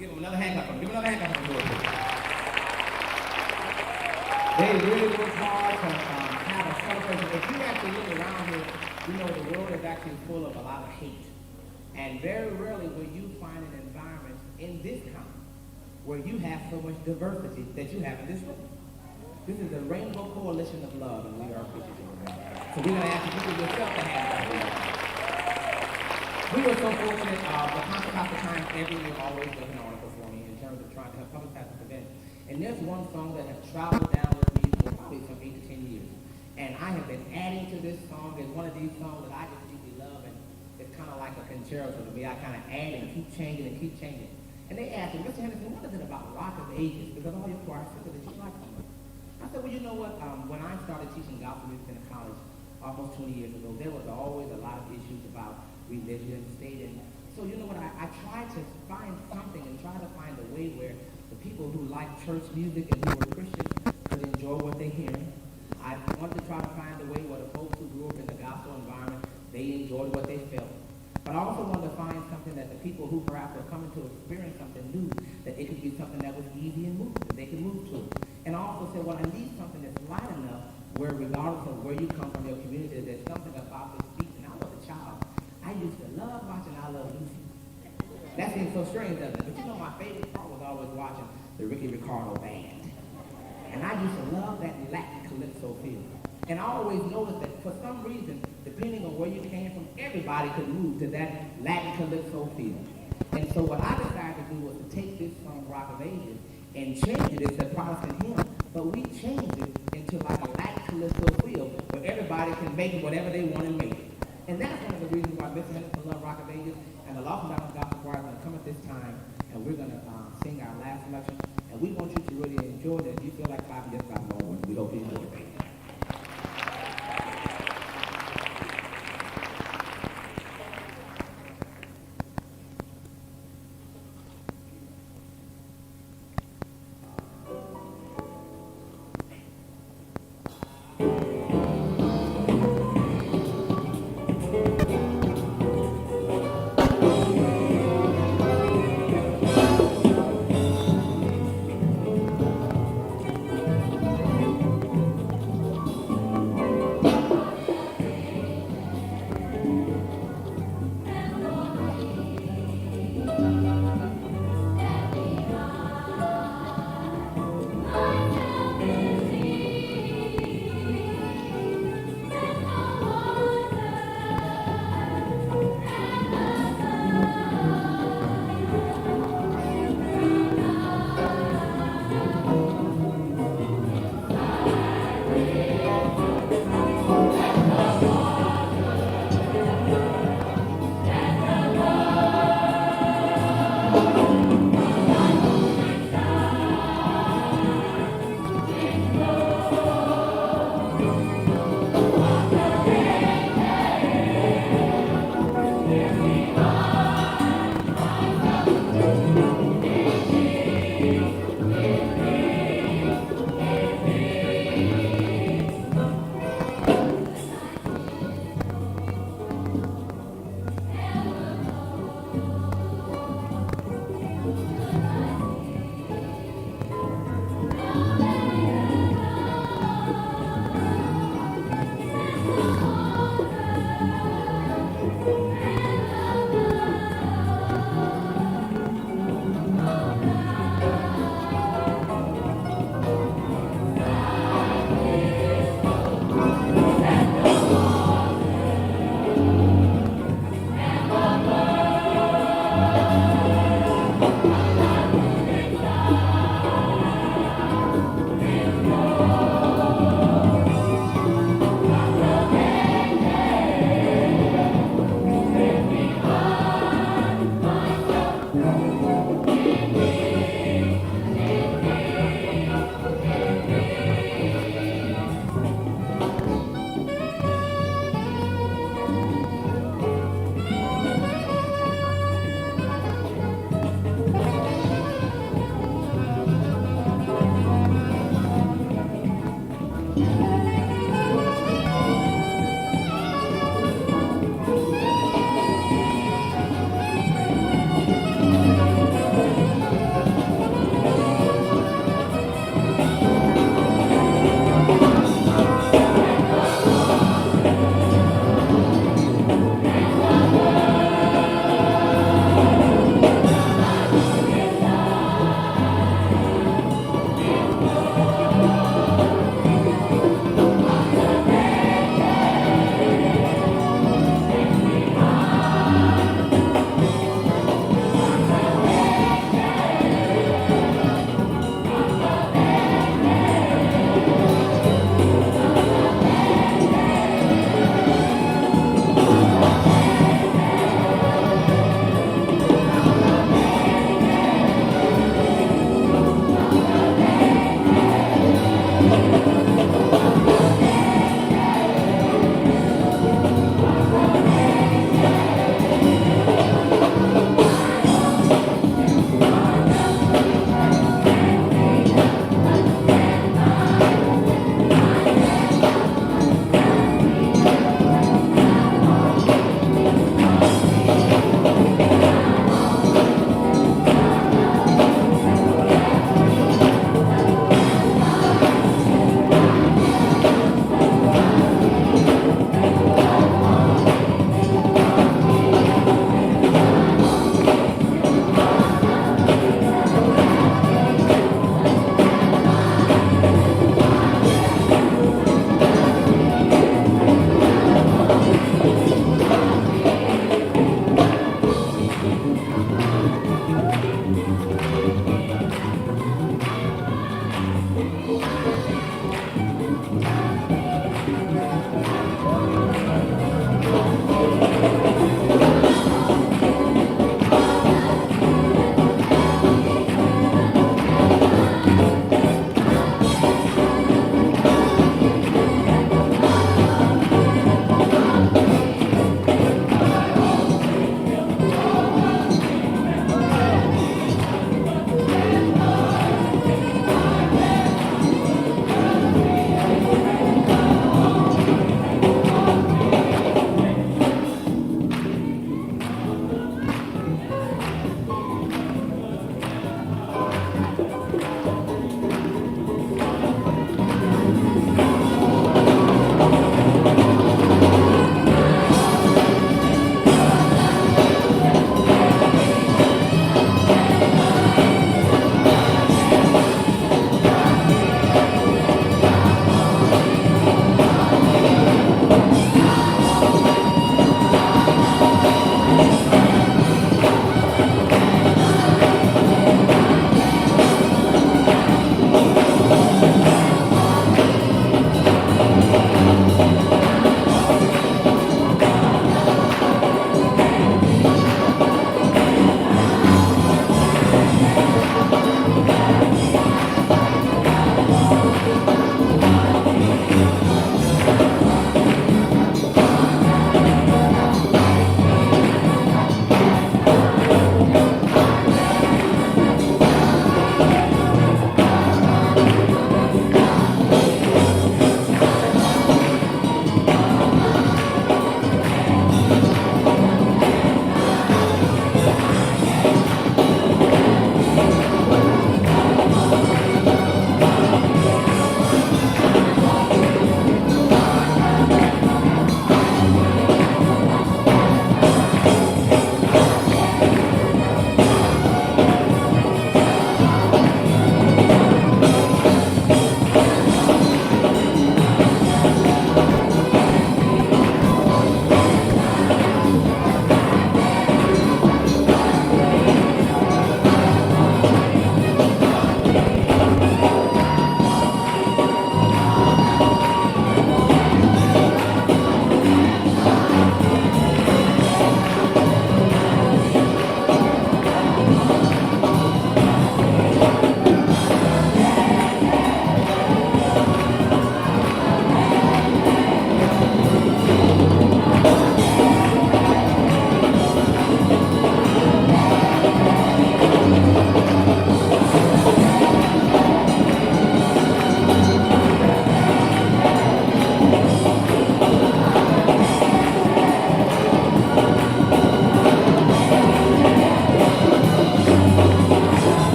Give them another hand clap. Give them another hand clap. They really work hard to have a celebration. If you actually look around here, you know the world is actually full of a lot of hate. And very rarely will you find an environment in this county where you have so much diversity that you have in this room. This is the Rainbow Coalition of Love, and we are appreciative of that. So we're going to ask you to give yourself a hand clap. We were so fortunate, the Contra Costa County every year always does an article for me in terms of trying to help publicize this event. And there's one song that has traveled down with me for probably some 8 to 10 years. And I have been adding to this song. It's one of these songs that I just deeply love, and it's kind of like a concerto to me. I kind of add and keep changing and keep changing. And they asked me, Mr. Henderson, what is it about Rock of Ages? Because all your choir sisters that you like so much. I said, well, you know what? When I started teaching gospel music in a college almost 20 years ago, there was always a lot of issues about religion, state, and so you know what? I tried to find something and try to find a way where the people who like church music and who were Christians could enjoy what they're hearing. I wanted to try to find a way where the folks who grew up in the gospel environment, they enjoyed what they felt. But I also wanted to find something that the people who perhaps were coming to experience something new, that it could be something that was easy and moving, that they could move to. And I also said, well, I need something that's light enough where regardless of where you come from, your community, there's something about this beat. And I was a child. I used to love watching I Love Lucy. That seems so strange, doesn't it? But you know, my favorite part was always watching the Ricky Ricardo band. And I used to love that Latin calypso feel. And I always noticed that for some reason, depending on where you came from, everybody could move to that Latin calypso feel. And so what I decided to do was to take this song, Rock of Ages, and change it. It's a Protestant hymn, but we changed it into like a Latin calypso feel where everybody can make it whatever they want to make it. And that's one of the reasons why Mr. Henderson loves Rock of Ages, and the Los Medanos Gospel Choir is going to come at this time, and we're going to sing our last selection. And we want you to really enjoy that. If you feel like clapping, just clap more. We hope you enjoy it.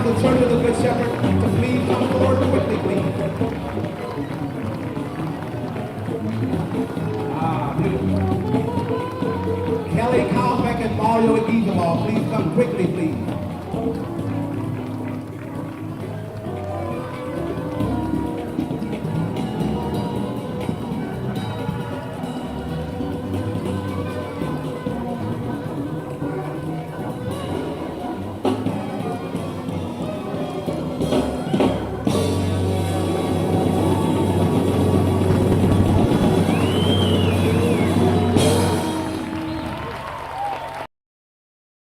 of the Church of the Good Shepherd to please come forward quickly, please. Beautiful. Kelly Kalbeck and Mario Gizabal, please come quickly, please.